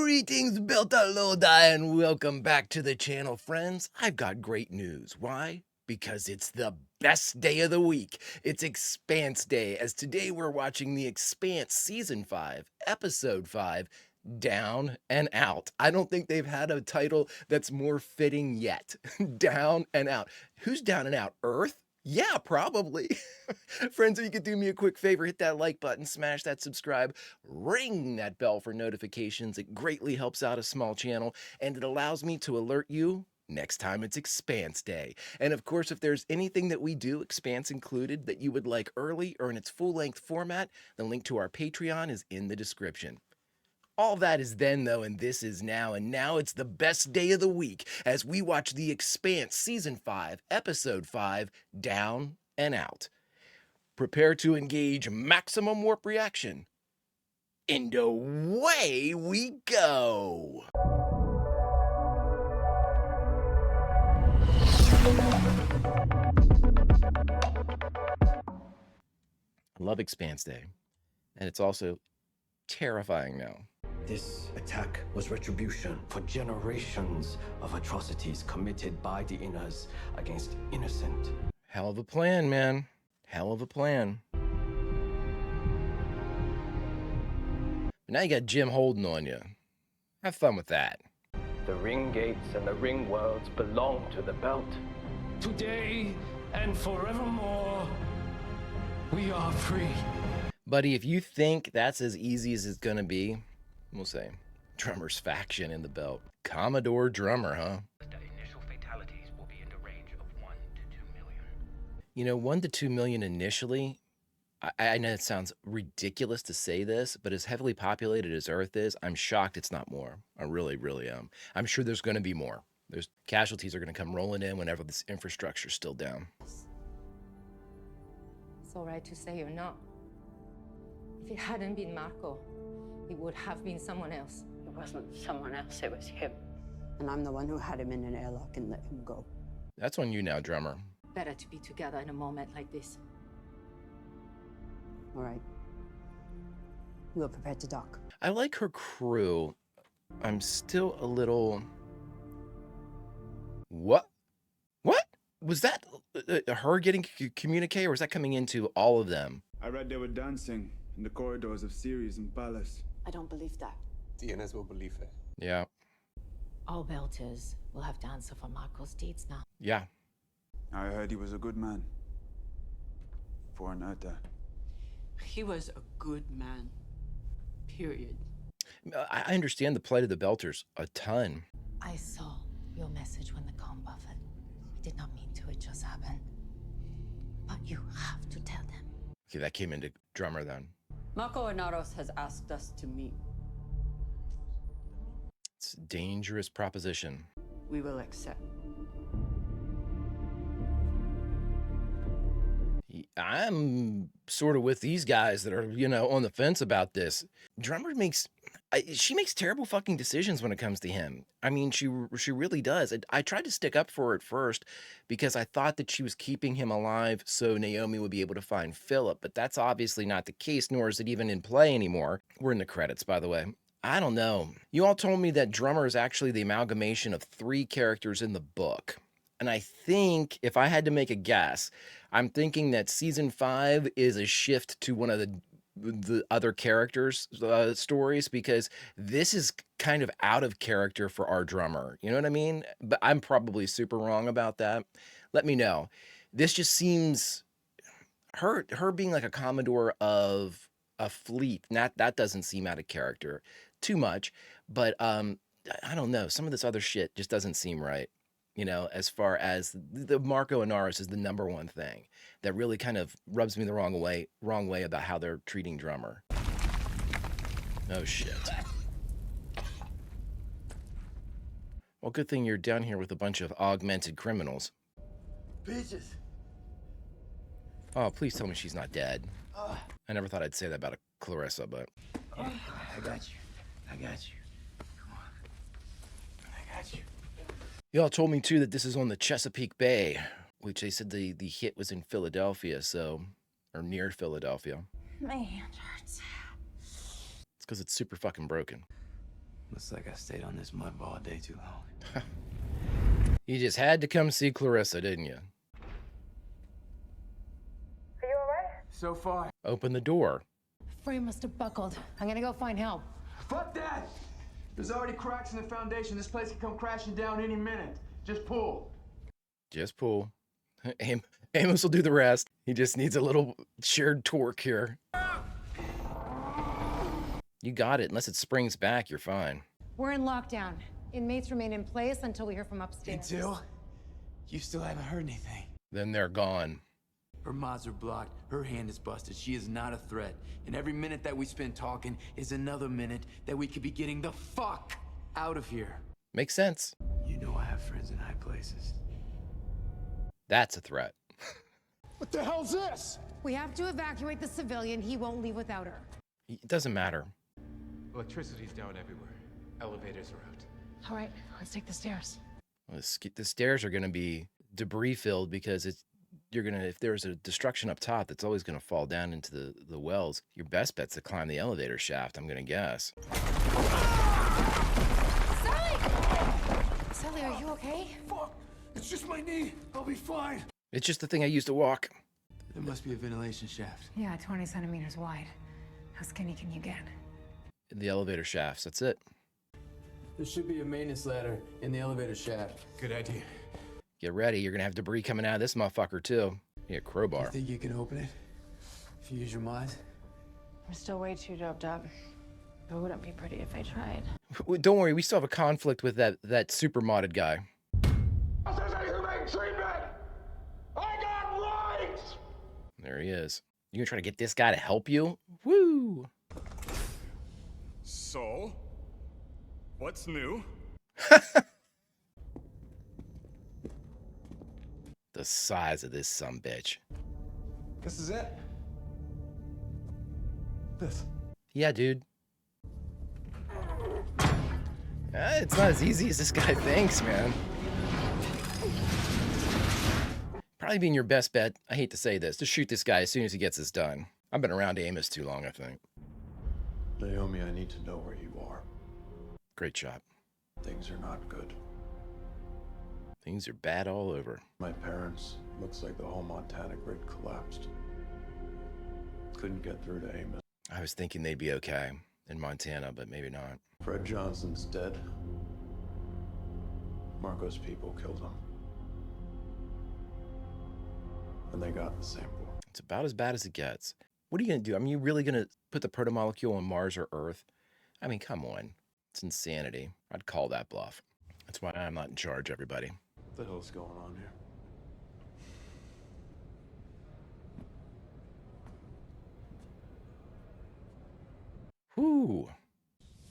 Greetings, Belta Lodi, and welcome back to the channel, friends. I've got great news. Why? Because it's the best day of the week. It's Expanse Day, as today we're watching the Expanse Season 5, Episode 5, Down and Out. I don't think they've had a title that's more fitting yet. Down and Out. Who's down and out? Earth? Yeah, probably. Friends, if you could do me a quick favor, hit that like button, smash that subscribe, ring that bell for notifications. It greatly helps out a small channel, and it allows me to alert you next time it's Expanse Day. And of course, if there's anything that we do, Expanse included, that you would like early or in its full-length format, the link to our Patreon is in the description. All that is then, though, and this is now, and now it's the best day of the week as we watch The Expanse Season 5, Episode 5, Down and Out. Prepare to engage maximum warp reaction. And away we go! I love Expanse Day, and it's also terrifying now. This attack was retribution for generations of atrocities committed by the Inners against innocent. Hell of a plan, man. Hell of a plan. But now you got Jim Holden on you. Have fun with that. The ring gates and the ring worlds belong to the belt. Today and forevermore, we are free. Buddy, if you think that's as easy as it's gonna be, we'll say Drummer's faction in the belt. Commodore Drummer, huh? The initial fatalities will be in the range of 1 to 2 million. You know, 1 to 2 million initially. I know it sounds ridiculous to say this, but as heavily populated as Earth is, I'm shocked it's not more. I really, really am. I'm sure there's going to be more. There's casualties are going to come rolling in whenever this infrastructure's still down. It's all right to say you're not. If it hadn't been Marco, it would have been someone else. It wasn't someone else, it was him. And I'm the one who had him in an airlock and let him go. That's on you now, Drummer. Better to be together in a moment like this. All right. We're prepared to dock. I like her crew. I'm still a little... What? What? Was that her getting communique, or was that coming into all of them? I read they were dancing in the corridors of Ceres and Palace. I don't believe that. DNS will believe it. Yeah. All Belters will have to answer for Marco's deeds now. Yeah. I heard he was a good man. For an Earther. He was a good man. Period. I understand the plight of the Belters a ton. I saw your message when the com buffered. I did not mean to, it just happened. But you have to tell them. Okay, that came into Drummer then. Marco Inaros has asked us to meet. It's a dangerous proposition. We will accept. I'm sort of with these guys that are, you know, on the fence about this. Drummer makes terrible fucking decisions when it comes to him. I mean, she really does. I tried to stick up for her at first because I thought that she was keeping him alive so Naomi would be able to find Philip, but that's obviously not the case, nor is it even in play anymore. We're in the credits, by the way. I don't know. You all told me that Drummer is actually the amalgamation of 3 characters in the book. And I think, if I had to make a guess, I'm thinking that Season 5 is a shift to one of the other characters' stories, because this is kind of out of character for our Drummer. You know what I mean? But I'm probably super wrong about that. Let me know. This just seems... Her being like a commodore of a fleet, that doesn't seem out of character too much. But I don't know. Some of this other shit just doesn't seem right. You know, as far as the Marco Inaros is the #1 thing that really kind of rubs me the wrong way about how they're treating Drummer. Oh shit. Well, good thing you're down here with a bunch of augmented criminals. Bitches. Oh, please tell me she's not dead. I never thought I'd say that about a Clarissa, but... I got you. I got you. Come on. I got you. Y'all told me, too, that this is on the Chesapeake Bay, which they said the hit was in Philadelphia, so... Or near Philadelphia. My hand hurts. It's because it's super fucking broken. Looks like I stayed on this mud ball a day too long. You just had to come see Clarissa, didn't you? Are you alright? So far. Open the door. Frame must have buckled. I'm gonna go find help. Fuck that! There's already cracks in the foundation. This place can come crashing down any minute. Just pull. Just pull. Amos will do the rest. He just needs a little shared torque here. You got it. Unless it springs back, you're fine. We're in lockdown. Inmates remain in place until we hear from upstairs. Until you still haven't heard anything. Then they're gone. Her mods are blocked. Her hand is busted. She is not a threat. And every minute that we spend talking is another minute that we could be getting the fuck out of here. Makes sense. You know I have friends in high places. That's a threat. What the hell's this? We have to evacuate the civilian. He won't leave without her. It doesn't matter. Electricity's down everywhere. Elevators are out. All right, let's take the stairs. Well, the stairs are going to be debris filled because if there's a destruction up top, that's always going to fall down into the wells. Your best bet's to climb the elevator shaft, I'm going to guess. Sully, are you okay? Fuck! It's just my knee. I'll be fine. It's just the thing I used to walk. There must be a ventilation shaft. Yeah, 20 centimeters wide. How skinny can you get? The elevator shafts, that's it. There should be a maintenance ladder in the elevator shaft. Good idea. Get ready, you're going to have debris coming out of this motherfucker too. Yeah, crowbar. You think you can open it? If you use your mods? We're still way too doped up. It wouldn't be pretty if I tried. Don't worry, we still have a conflict with that super modded guy. There he is. You gonna try to get this guy to help you? Woo! So, what's new? The size of this sumbitch. This is it. This. Yeah, dude. It's not as easy as this guy thinks, man. Probably being your best bet, I hate to say this, to shoot this guy as soon as he gets this done. I've been around Amos too long, I think. Naomi, I need to know where you are. Great shot. Things are not good. Things are bad all over. My parents, looks like the whole Montana grid collapsed. Couldn't get through to Amos. I was thinking they'd be okay in Montana, but maybe not. Fred Johnson's dead. Marco's people killed him. And they got the sample. It's about as bad as it gets. What are you going to do? I mean, you really going to put the protomolecule on Mars or Earth? I mean, come on. It's insanity. I'd call that bluff. That's why I'm not in charge, everybody. What the hell's going on here? Whew.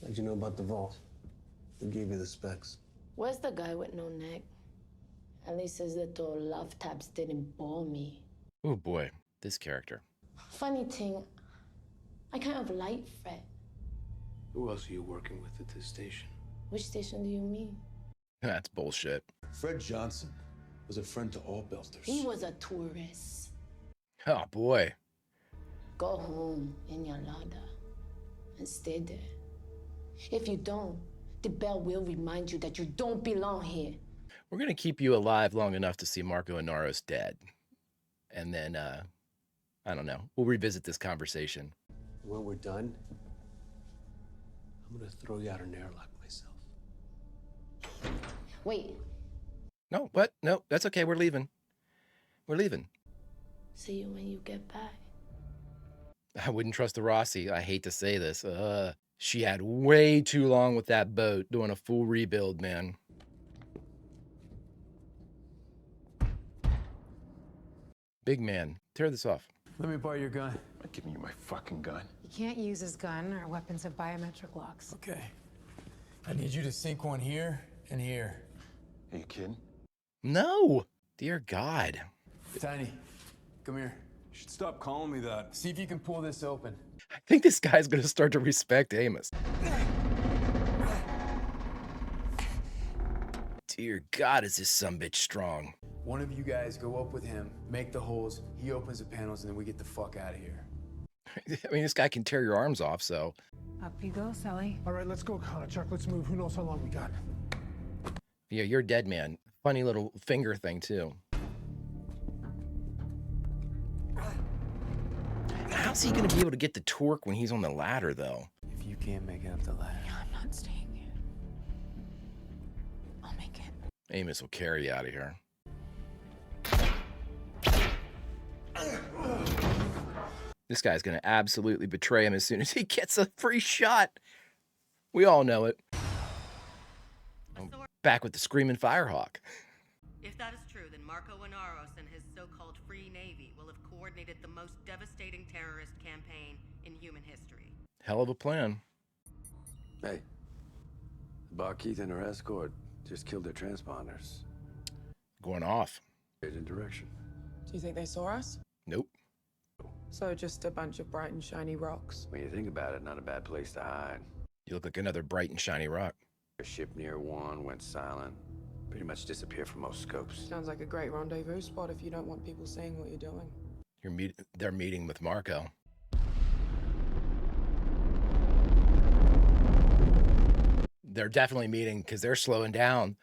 How'd you know about the vault? Who gave you the specs? Where's the guy with no neck? At least his little love taps didn't bore me. Oh boy, this character. Funny thing, I kind of like Fred. Who else are you working with at this station? Which station do you mean? That's bullshit. Fred Johnson was a friend to all Belters. He was a tourist. Oh boy. Go home in your Lada and stay there. If you don't, the bell will remind you that you don't belong here. We're going to keep you alive long enough to see Marco Inaros dead. And then, I don't know. We'll revisit this conversation. When we're done, I'm gonna throw you out an airlock myself. Wait. No, what? No, that's okay. We're leaving. We're leaving. See you when you get back. I wouldn't trust the Rossi. I hate to say this. She had way too long with that boat doing a full rebuild, man. Big man, tear this off. Let me borrow your gun. I'm not giving you my fucking gun. You can't use his gun. Our weapons have biometric locks. Okay. I need you to sink one here and here. Are you kidding? No! Dear God. Tiny, come here. You should stop calling me that. See if you can pull this open. I think this guy's gonna start to respect Amos. Dear God, is this sumbitch strong. One of you guys go up with him, make the holes, he opens the panels, and then we get the fuck out of here. I mean, this guy can tear your arms off, so. Up you go, Sally. All right, let's go, Connor. Chuck, let's move. Who knows how long we got? Yeah, you're dead, man. Funny little finger thing, too. How's he going to be able to get the torque when he's on the ladder, though? If you can't make it up the ladder. Yeah, I'm not staying here. I'll make it. Amos will carry you out of here. This guy's going to absolutely betray him as soon as he gets a free shot. We all know it. Back with the Screaming Firehawk. If that is true, then Marco Inaros and his so-called Free Navy will have coordinated the most devastating terrorist campaign in human history. Hell of a plan. Hey, Barkeith and her escort just killed their transponders. Going off. In direction. Do you think they saw us? Nope. So just a bunch of bright and shiny rocks. When you think about it, not a bad place to hide. You look like another bright and shiny rock. A ship near one went silent. Pretty much disappeared from most scopes. Sounds like a great rendezvous spot if you don't want people seeing what you're doing. They're meeting with Marco. They're definitely meeting because they're slowing down.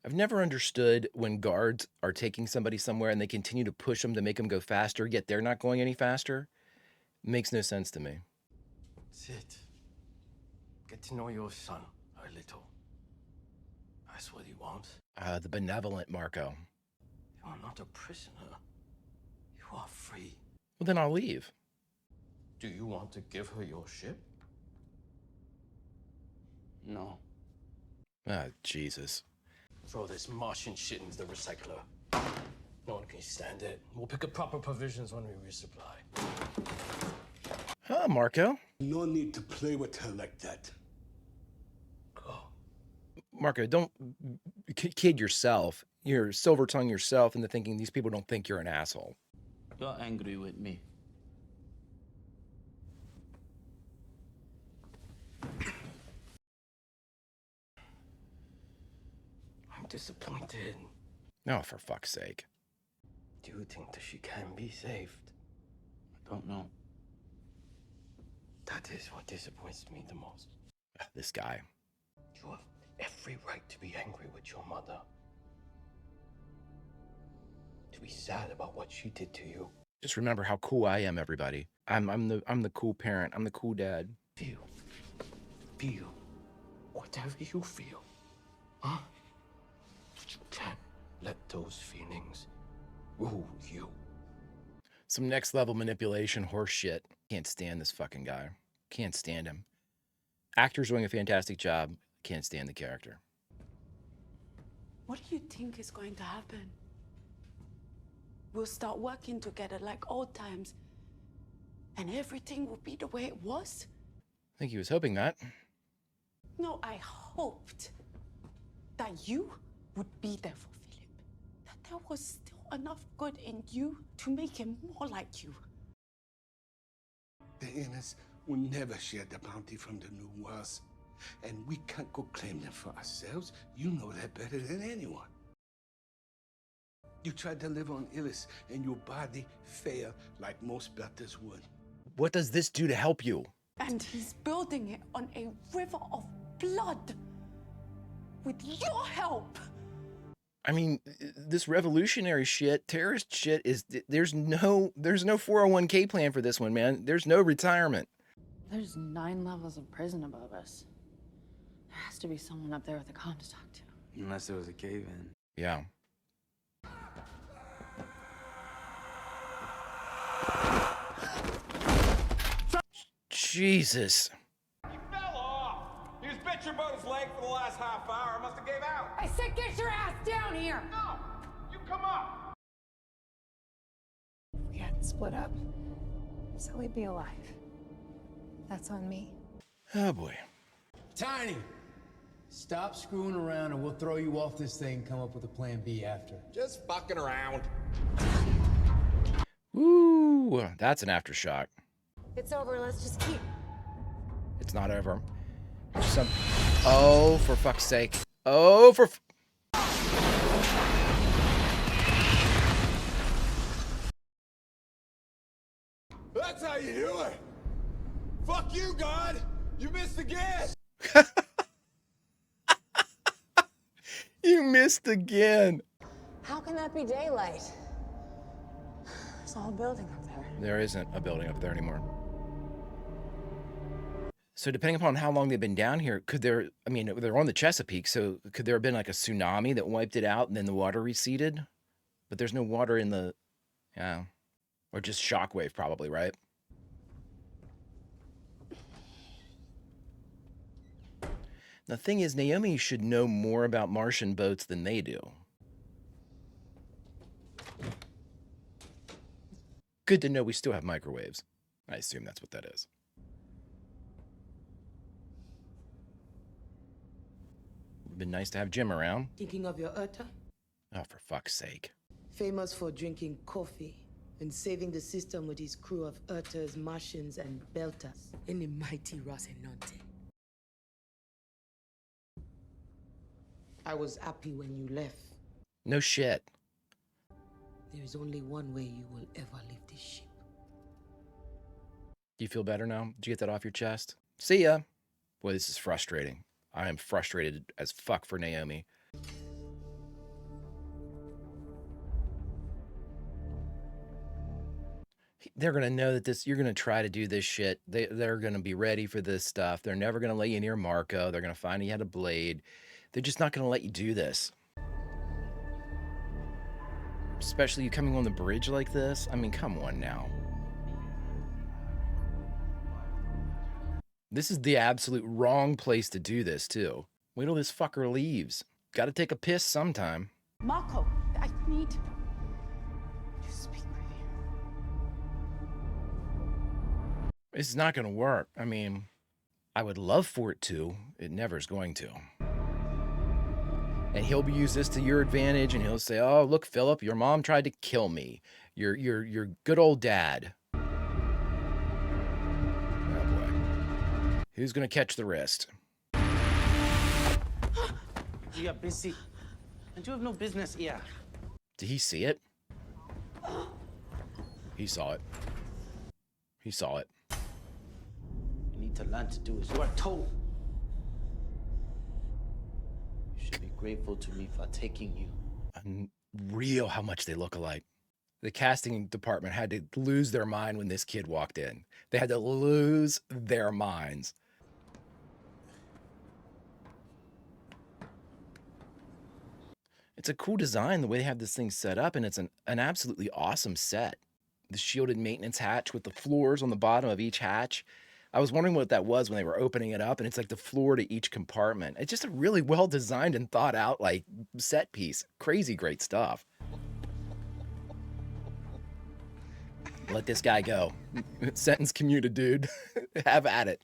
I've never understood when guards are taking somebody somewhere and they continue to push them to make them go faster, yet they're not going any faster. Makes no sense to me. That's it. Get to know your son a little. That's what he wants. The benevolent Marco. You are not a prisoner. You are free. Well, then I'll leave. Do you want to give her your ship? No. Ah, Jesus. Throw this Martian shit into the recycler. No one can stand it. We'll pick up proper provisions when we resupply. Huh, Marco? No need to play with her like that. Go. Marco, don't kid yourself. You're silver tongue yourself into thinking these people don't think you're an asshole. You're angry with me. I'm disappointed. No, for fuck's sake. Do you think that she can be saved? I don't know. That is what disappoints me the most. This guy. You have every right to be angry with your mother. To be sad about what she did to you. Just remember how cool I am, everybody. I'm the cool parent. I'm the cool dad. Feel whatever you feel. Huh? But you can't let those feelings rule you. Some next level manipulation horse shit. Can't stand this fucking guy. Can't stand him. Actor's doing a fantastic job. Can't stand the character. What do you think is going to happen? We'll start working together like old times, and everything will be the way it was? I think he was hoping that. No, I hoped that you would be there for Philip. That there was still enough good in you to make him more like you. The Innes will never share the bounty from the New Worlds, and we can't go claim them for ourselves. You know that better than anyone. You tried to live on Illis, and your body failed like most betters would. What does this do to help you? And he's building it on a river of blood. With your help. I mean, this revolutionary shit, terrorist shit is, there's no 401k plan for this one, man. There's no retirement. There's 9 levels of prison above us. There has to be someone up there with a comm to talk to. Unless there was a cave-in. Yeah. Jesus. He fell off. He was bitching about his leg for the last half hour. I must have gave out. I said get your ass down here! No, you come up. If we hadn't split up, Sully'd be alive. That's on me. Oh boy. Tiny! Stop screwing around and we'll throw you off this thing and come up with a plan B after. Just fucking around. Woo! That's an aftershock. It's over, let's just keep. It's not over. Oh, for fuck's sake. Oh, for... How you doing? Fuck you, God! You missed again! You missed again. How can that be daylight? There's a whole building up there. There isn't a building up there anymore. So depending upon how long they've been down here, could there, I mean, they're on the Chesapeake, so could there have been like a tsunami that wiped it out and then the water receded? But there's no water in the, yeah. Or just shockwave probably, right? The thing is, Naomi should know more about Martian boats than they do. Good to know we still have microwaves. I assume that's what that is. Would have been nice to have Jim around. Thinking of your Urta? Oh, for fuck's sake. Famous for drinking coffee and saving the system with his crew of Urters, Martians, and Belters in the mighty Rocinante. I was happy when you left. No shit. There is only one way you will ever leave this ship. Do you feel better now? Did you get that off your chest? See ya. Boy, this is frustrating. I am frustrated as fuck for Naomi. They're going to know that this, you're going to try to do this shit. They're going to be ready for this stuff. They're never going to let you near Marco. They're going to find he had a blade. They're just not going to let you do this. Especially you coming on the bridge like this. I mean, come on now. This is the absolute wrong place to do this, too. Wait till this fucker leaves. Got to take a piss sometime. Marco, I need to speak with you. It's not going to work. I mean, I would love for it to. It never is going to. And he'll use this to your advantage, and he'll say, "Oh, look, Philip, your mom tried to kill me. Your good old dad." Oh boy, who's gonna catch the wrist? We are busy, and you have no business here. Did he see it? He saw it. He saw it. You need to learn to do as you are told. You should be grateful to me for taking you. Unreal how much they look alike. The casting department had to lose their mind when this kid walked in. They had to lose their minds. It's a cool design, the way they have this thing set up, and it's an absolutely awesome set. The shielded maintenance hatch with the floors on the bottom of each hatch. I was wondering what that was when they were opening it up, and it's like the floor to each compartment. It's just a really well designed and thought out like set piece. Crazy great stuff. Let this guy go. Sentence commuted, dude. Have at it.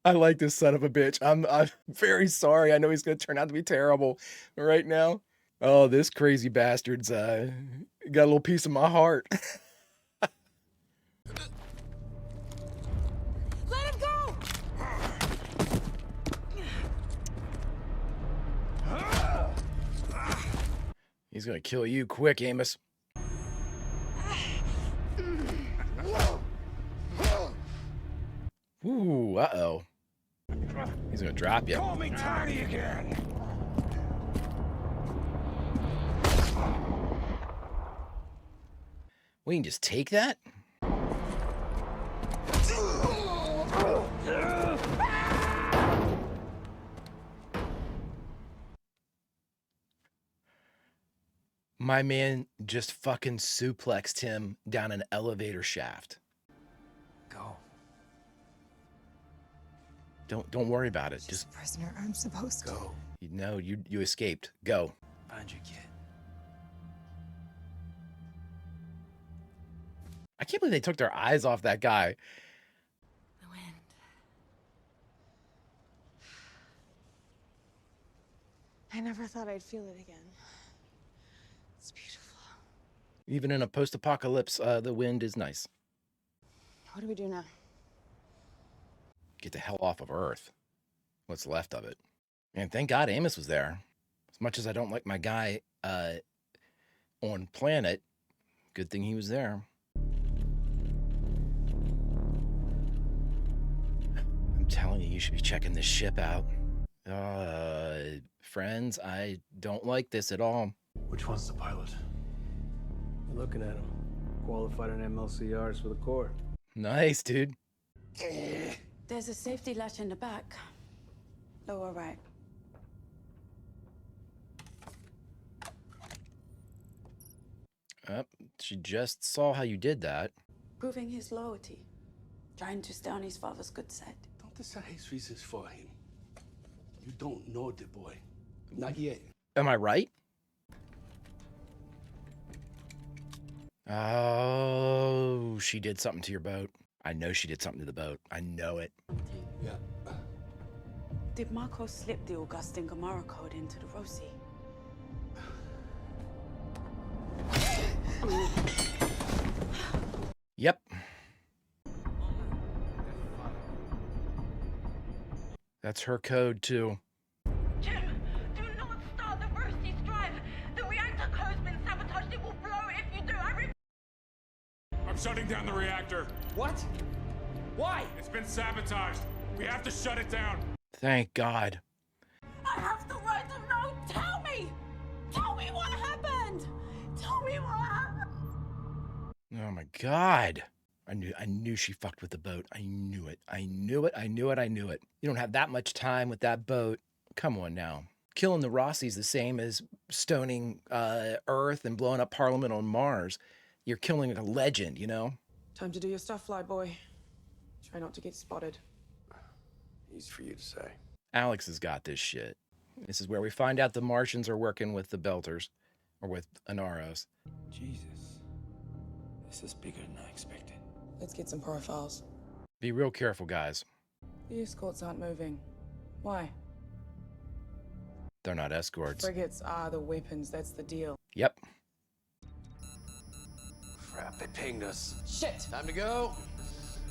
I like this son of a bitch. I'm very sorry. I know he's going to turn out to be terrible right now. Oh, this crazy bastard's got a little piece of my heart. Let him go! He's going to kill you quick, Amos. Ooh, uh-oh. He's gonna drop you. Call me tiny again! We can just take that? My man just fucking suplexed him down an elevator shaft. Go. Don't worry about it. Just prisoner, I'm supposed to. Go. No, you escaped. Go. Find your kid. I can't believe they took their eyes off that guy. The wind. I never thought I'd feel it again. It's beautiful. Even in a post-apocalypse, the wind is nice. What do we do now? Get the hell off of Earth. What's left of it. And thank God Amos was there. As much as I don't like my guy on planet, good thing he was there. I'm telling you, you should be checking this ship out. Friends, I don't like this at all. Which one's the pilot? You're looking at him. Qualified on MLCRs for the Corps. Nice, dude. There's a safety latch in the back. Lower right. She just saw how you did that. Proving his loyalty. Trying to stay on his father's good side. Don't decide his reasons for him. You don't know the boy. Not yet. Am I right? Oh, she did something to your boat. I know she did something to the boat. I know it. Yeah. Did Marco slip the Augustine Gamara code into the Rosie? Yep. That's her code, too. Jim, do not start the Rosie's drive. The reactor code's been sabotaged. It will blow if you do. I'm shutting down the reactor. What? Why? It's been sabotaged. We have to shut it down. Thank God. I have the right to know. Tell me! Tell me what happened! Tell me what happened! Oh my God. I knew she fucked with the boat. I knew it. I knew it. I knew it. I knew it. You don't have that much time with that boat. Come on now. Killing the Rossies the same as stoning Earth and blowing up Parliament on Mars. You're killing a legend, you know? Time to do your stuff, flyboy. Try not to get spotted. Easy for you to say. Alex has got this shit. This is where we find out the Martians are working with the Belters. Or with Anaros. Jesus. This is bigger than I expected. Let's get some profiles. Be real careful, guys. The escorts aren't moving. Why? They're not escorts. Frigates are the weapons, that's the deal. Yep. Crap, they pinged us. Shit! Time to go.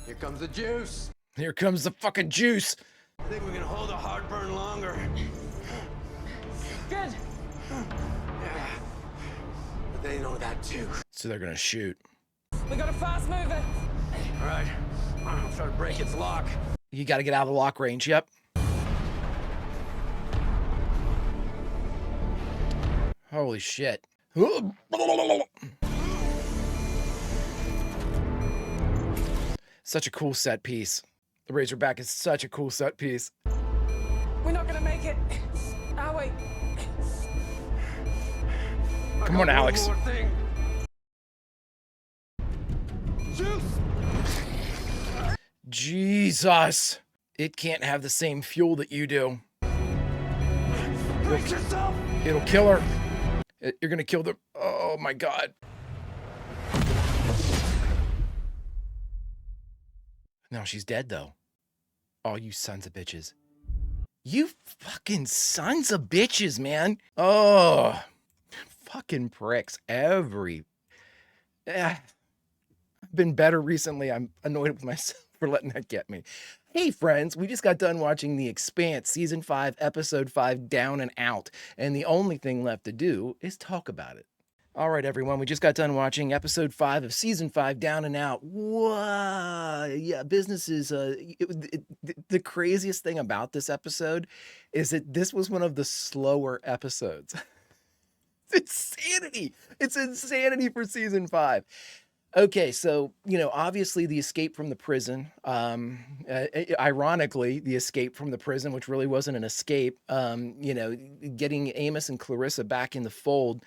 Here comes the juice. Here comes the fucking juice. I think we can hold the heartburn longer. Good! Yeah. But they know that too. So they're gonna shoot. We got a fast mover! All right. I'll try to break its lock. You gotta get out of the lock range, yep. Holy shit. Such a cool set piece. The Razorback is such a cool set piece. We're not gonna make it, are we? Come on, Alex. One more thing. Jesus. It can't have the same fuel that you do. Brace yourself. It'll kill her. You're gonna kill the... Oh my God. No, she's dead though. Oh, you sons of bitches. You fucking sons of bitches, man. Oh, fucking pricks. I've been better recently. I'm annoyed with myself for letting that get me. Hey friends, we just got done watching The Expanse, Season 5, Episode 5, Down and Out. And the only thing left to do is talk about it. All right, everyone, we just got done watching Episode 5 of Season 5, Down and Out. Whoa! Yeah, business is... the craziest thing about this episode is that this was one of the slower episodes. It's insanity! It's insanity for Season 5. Okay, so, you know, obviously the escape from the prison, ironically, the escape from the prison, which really wasn't an escape, you know, getting Amos and Clarissa back in the fold,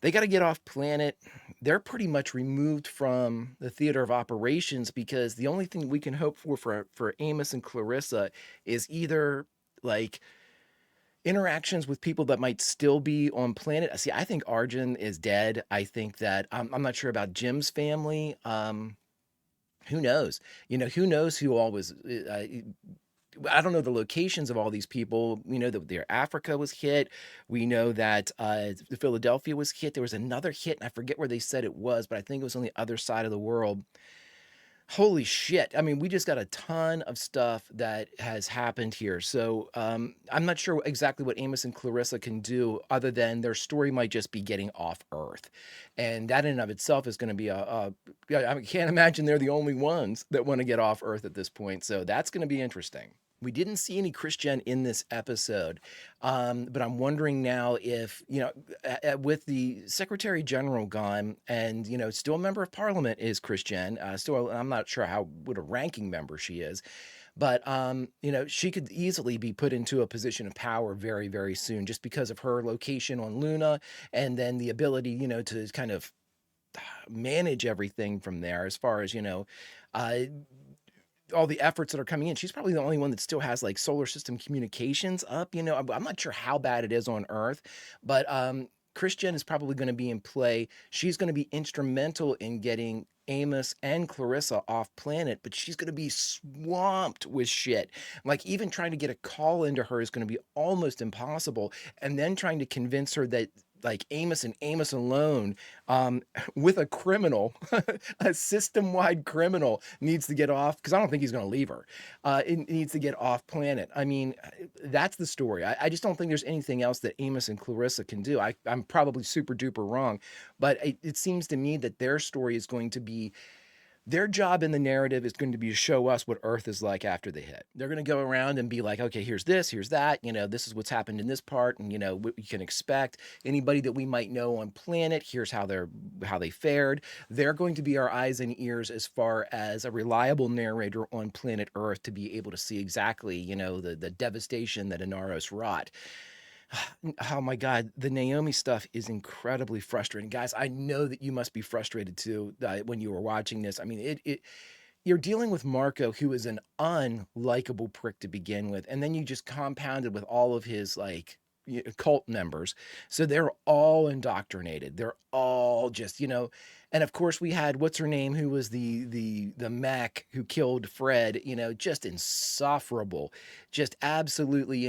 they got to get off planet. They're pretty much removed from the theater of operations because the only thing we can hope for Amos and Clarissa is either, like, interactions with people that might still be on planet. See, I think Arjun is dead. I think that I'm not sure about Jim's family. Who knows? You know, who knows who all was. I don't know the locations of all these people. We know that their Africa was hit. We know that Philadelphia was hit. There was another hit, and I forget where they said it was, but I think it was on the other side of the world. Holy shit. I mean, we just got a ton of stuff that has happened here. So I'm not sure exactly what Amos and Clarissa can do other than their story might just be getting off Earth. And that in and of itself is going to be yeah, I can't imagine they're the only ones that want to get off Earth at this point. So that's going to be interesting. We didn't see any Christian in this episode, but I'm wondering now if, with the Secretary General gone and, still a member of Parliament is Christian, still, I'm not sure what a ranking member she is, but, she could easily be put into a position of power very, very soon just because of her location on Luna and then the ability, to kind of manage everything from there as far as, uh, all the efforts that are coming in. She's probably the only one that still has like solar system communications up. I'm not sure how bad it is on Earth, but Christian is probably going to be in play. She's going to be instrumental in getting Amos and Clarissa off planet, but she's going to be swamped with shit. Like even trying to get a call into her is going to be almost impossible. And then trying to convince her that like Amos and Amos alone, with a criminal, a system-wide criminal needs to get off because I don't think he's going to leave her. It needs to get off planet. I mean, that's the story. I just don't think there's anything else that Amos and Clarissa can do. I'm probably super duper wrong, but it seems to me that their story is going to be their job in the narrative is going to be to show us what Earth is like after the hit. They're going to go around and be like, okay, here's this, here's that, this is what's happened in this part, and what you can expect. Anybody that we might know on planet, here's how they fared. They're going to be our eyes and ears as far as a reliable narrator on planet Earth to be able to see exactly, the devastation that Inaros wrought. Oh my God, the Naomi stuff is incredibly frustrating. Guys, I know that you must be frustrated too when you were watching this. I mean, you're dealing with Marco, who is an unlikable prick to begin with, and then you just compounded with all of his like cult members. So they're all indoctrinated. They're all just, and of course we had what's her name, who was the mech who killed Fred, just insufferable, just absolutely,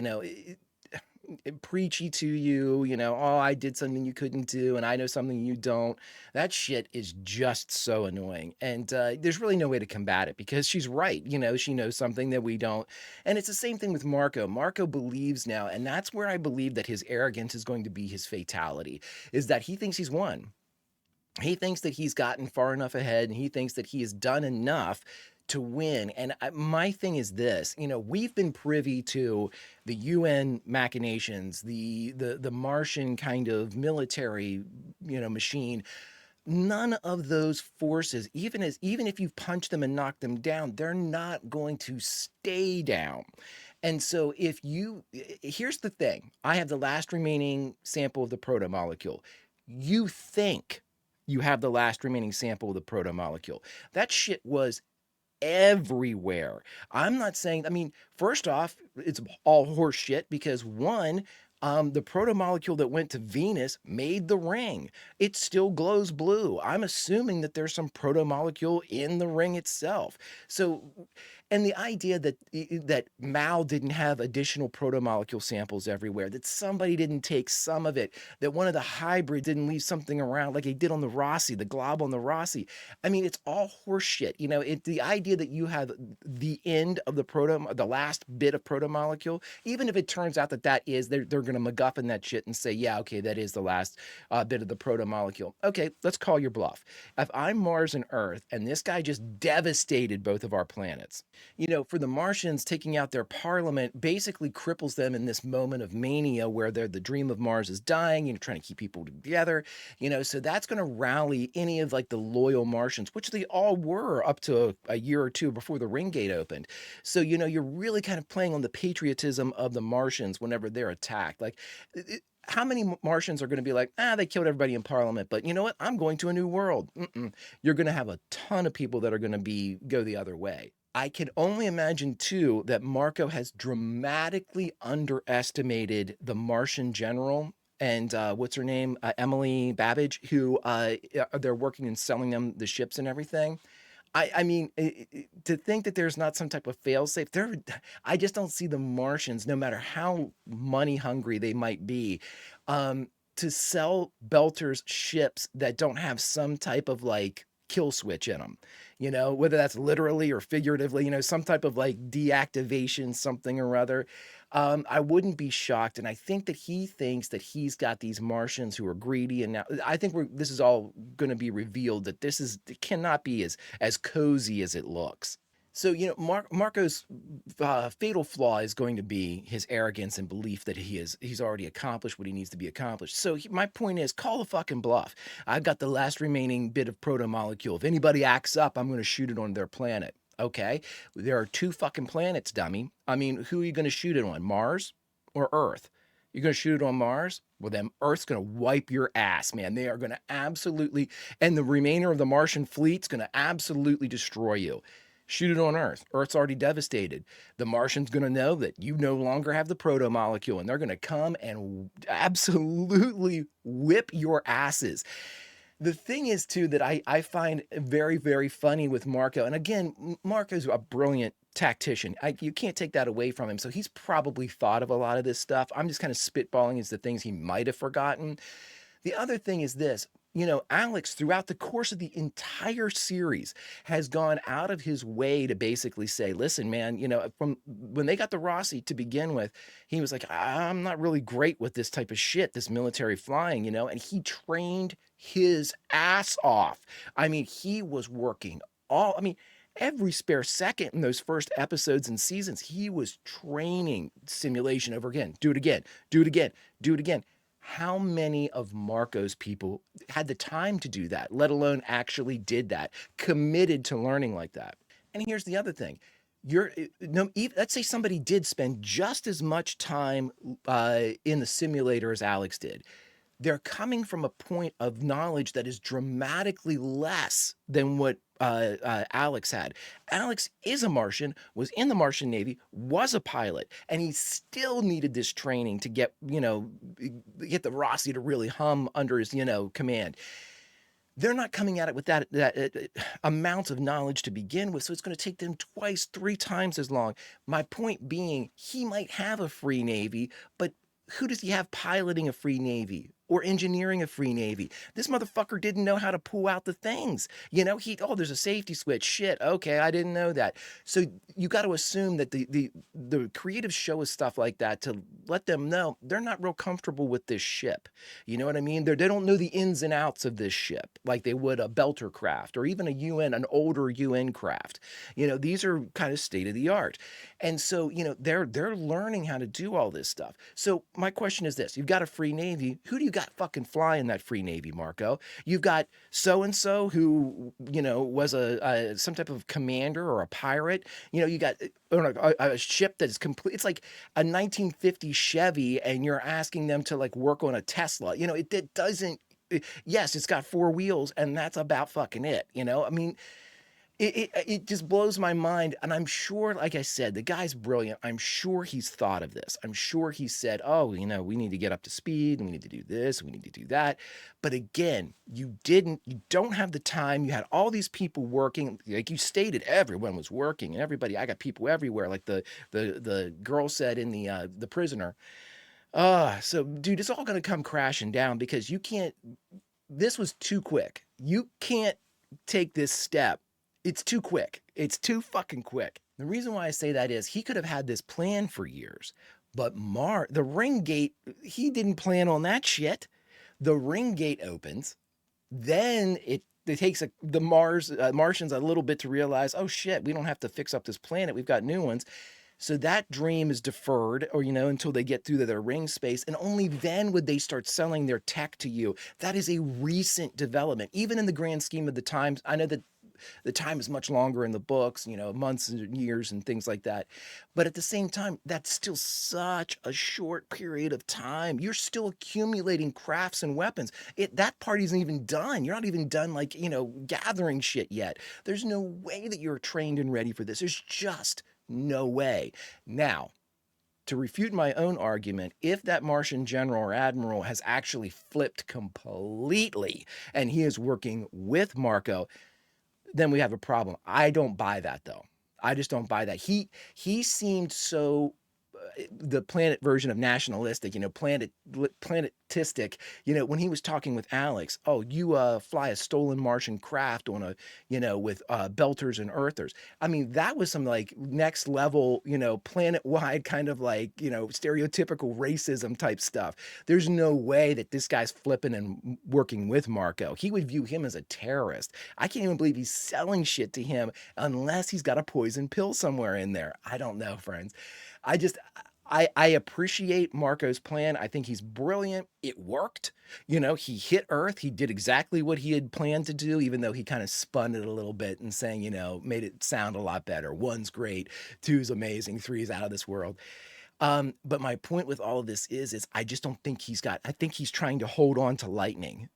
preachy to you, oh, I did something you couldn't do, and I know something you don't. That shit is just so annoying. And there's really no way to combat it because she's right. She knows something that we don't. And it's the same thing with Marco. Marco believes now, and that's where I believe that his arrogance is going to be his fatality, is that he thinks he's won. He thinks that he's gotten far enough ahead and he thinks that he has done enough to win. And my thing is this, we've been privy to the UN machinations, the Martian kind of military, machine. None of those forces, even if you punch them and knock them down, they're not going to stay down. And so here's the thing, I have the last remaining sample of the protomolecule. You think you have the last remaining sample of the protomolecule. That shit was everywhere. I'm not saying, I mean, first off, it's all horse shit because one, the protomolecule that went to Venus made the ring. It still glows blue. I'm assuming that there's some protomolecule in the ring itself. So, and the idea that Mal didn't have additional protomolecule samples everywhere, that somebody didn't take some of it, that one of the hybrids didn't leave something around like he did on the Rossi, the glob on the Rossi. I mean, it's all horseshit. The idea that you have the end of the last bit of protomolecule, even if it turns out that is, they're going to MacGuffin that shit and say, yeah, okay, that is the last bit of the protomolecule. Okay, let's call your bluff. If I'm Mars and Earth and this guy just devastated both of our planets, for the Martians, taking out their parliament basically cripples them in this moment of mania where the dream of Mars is dying, trying to keep people together, so that's going to rally any of like the loyal Martians, which they all were up to a year or two before the ring gate opened. So, you're really kind of playing on the patriotism of the Martians whenever they're attacked. Like, how many Martians are going to be like, they killed everybody in Parliament, but you know what? I'm going to a new world. You're going to have a ton of people that are going to go the other way. I can only imagine, too, that Marco has dramatically underestimated the Martian general and what's her name? Emily Babbage, who they're working and selling them the ships and everything. I mean, to think that there's not some type of fail-safe, I just don't see the Martians, no matter how money hungry they might be, to sell Belter's ships that don't have some type of like kill switch in him, you know, whether that's literally or figuratively, you know, some type of like deactivation, something or other. I wouldn't be shocked. And I think that he thinks that he's got these Martians who are greedy. And now I think this is all going to be revealed that it cannot be as cozy as it looks. So, you know, Marco's fatal flaw is going to be his arrogance and belief that he's already accomplished what he needs to be accomplished. So my point is, call the fucking bluff. I've got the last remaining bit of proto-molecule. If anybody acts up, I'm going to shoot it on their planet. Okay? There are 2 fucking planets, dummy. I mean, who are you going to shoot it on? Mars or Earth? You're going to shoot it on Mars? Well, then Earth's going to wipe your ass, man. They are going to absolutely, and the remainder of the Martian fleet's going to absolutely destroy you. Shoot it on Earth. Earth's already devastated. The Martian's going to know that you no longer have the proto-molecule, and they're going to come and absolutely whip your asses. The thing is, too, that I find very, very funny with Marco, and again, Marco's a brilliant tactician. You can't take that away from him, so he's probably thought of a lot of this stuff. I'm just kind of spitballing as the things he might have forgotten. The other thing is this. You know, Alex, throughout the course of the entire series, has gone out of his way to basically say, listen, man, you know, from when they got the Rossi to begin with, he was like, I'm not really great with this type of shit, this military flying, you know, and he trained his ass off. I mean, he was working every spare second in those first episodes and seasons, he was training simulation over again. Do it again, do it again, do it again. How many of Marco's people had the time to do that, let alone actually did that, committed to learning like that? And here's the other thing. Let's say somebody did spend just as much time in the simulator as Alex did. They're coming from a point of knowledge that is dramatically less than what Alex had. Alex is a Martian, was in the Martian Navy, was a pilot, and he still needed this training to get the Rossi to really hum under his, command. They're not coming at it with that amount of knowledge to begin with, so it's going to take them 2, 3 times as long. My point being, he might have a free Navy, but who does he have piloting a free Navy or engineering a free Navy? This motherfucker didn't know how to pull out the things. There's a safety switch. Shit. Okay, I didn't know that. So you got to assume that the creative show us stuff like that to let them know they're not real comfortable with this ship. You know what I mean? They don't know the ins and outs of this ship like they would a Belter craft or even an older UN craft. These are kind of state of the art. And so, they're learning how to do all this stuff. So my question is this. You've got a free Navy. Who do you got fucking flying that free Navy, Marco? You've got so-and-so who, was some type of commander or a pirate. You got a ship that is complete. It's like a 1950 Chevy and you're asking them to like work on a Tesla. It doesn't, yes, it's got 4 wheels and that's about fucking it. I mean, it just blows my mind. And I'm sure, like I said, the guy's brilliant. I'm sure he's thought of this. I'm sure he said, oh, we need to get up to speed and we need to do this and we need to do that. But again, you don't have the time. You had all these people working. Like you stated, everyone was working and I got people everywhere. Like the girl said in the Prisoner. So dude, it's all going to come crashing down because this was too quick. You can't take this step. It's too quick. It's too fucking quick. The reason why I say that is he could have had this plan for years, but the ring gate, he didn't plan on that shit. The ring gate opens, then it takes the Martians a little bit to realize, oh shit, we don't have to fix up this planet. We've got new ones. So that dream is deferred or, until they get through their ring space. And only then would they start selling their tech to you. That is a recent development. Even in the grand scheme of the times, I know that the time is much longer in the books, months and years and things like that. But at the same time, that's still such a short period of time. You're still accumulating crafts and weapons. That part isn't even done. You're not even done gathering shit yet. There's no way that you're trained and ready for this. There's just no way. Now, to refute my own argument, if that Martian general or admiral has actually flipped completely and he is working with Marco, then we have a problem. I don't buy that though. I just don't buy that. He seemed so the planet version of nationalistic, planetistic, when he was talking with Alex, oh, you fly a stolen Martian craft on a, with belters and earthers. I mean, that was some like next level, planet-wide kind of like, stereotypical racism type stuff. There's no way that this guy's flipping and working with Marco. He would view him as a terrorist. I can't even believe he's selling shit to him unless he's got a poison pill somewhere in there. I don't know, friends. I appreciate Marco's plan. I think he's brilliant. It worked. He hit Earth. He did exactly what he had planned to do, even though he kind of spun it a little bit and saying, made it sound a lot better. 1's great, 2's amazing, 3's out of this world. But my point with all of this is I just don't think I think he's trying to hold on to lightning.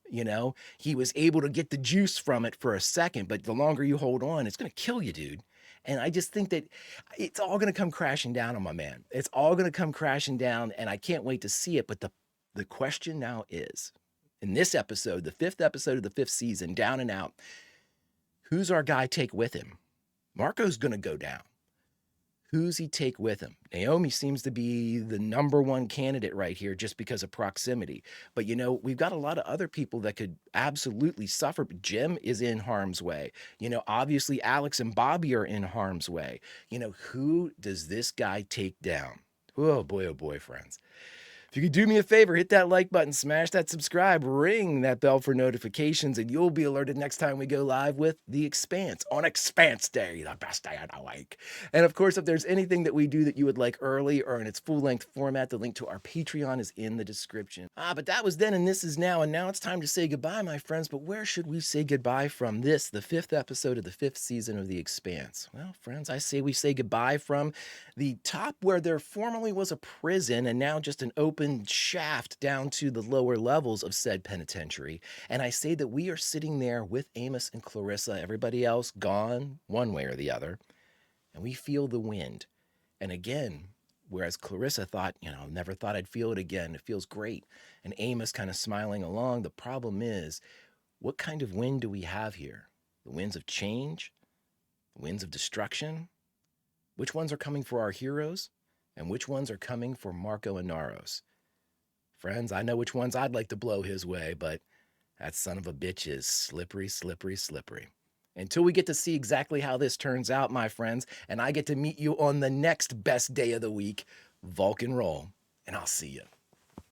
He was able to get the juice from it for a second, but the longer you hold on, it's going to kill you, dude. And I just think that it's all going to come crashing down on my man. It's all going to come crashing down, and I can't wait to see it. But the question now is, in this episode, the 5th episode of the 5th season, Down and Out, who's our guy take with him? Marco's going to go down. Who's he take with him? Naomi seems to be the #1 candidate right here just because of proximity. But, we've got a lot of other people that could absolutely suffer. Jim is in harm's way. Obviously Alex and Bobby are in harm's way. Who does this guy take down? Oh boy, friends. If you could do me a favor, hit that like button, smash that subscribe, ring that bell for notifications, and you'll be alerted next time we go live with The Expanse on Expanse Day, the best day of the week. And of course, if there's anything that we do that you would like early or in its full-length format, the link to our Patreon is in the description. But that was then and this is now, and now it's time to say goodbye, my friends. But where should we say goodbye from this, the 5th episode of the 5th season of The Expanse? Well, friends, I say we say goodbye from the top where there formerly was a prison and now just an open shaft down to the lower levels of said penitentiary. And I say that we are sitting there with Amos and Clarissa, everybody else gone one way or the other, and we feel the wind. And again, whereas Clarissa thought, never thought I'd feel it again. It feels great. And Amos kind of smiling along. The problem is, what kind of wind do we have here? The winds of change? The winds of destruction? Which ones are coming for our heroes? And which ones are coming for Marco and Naros? Friends, I know which ones I'd like to blow his way, but that son of a bitch is slippery, slippery, slippery. Until we get to see exactly how this turns out, my friends, and I get to meet you on the next best day of the week, Vulcan Roll, and I'll see you.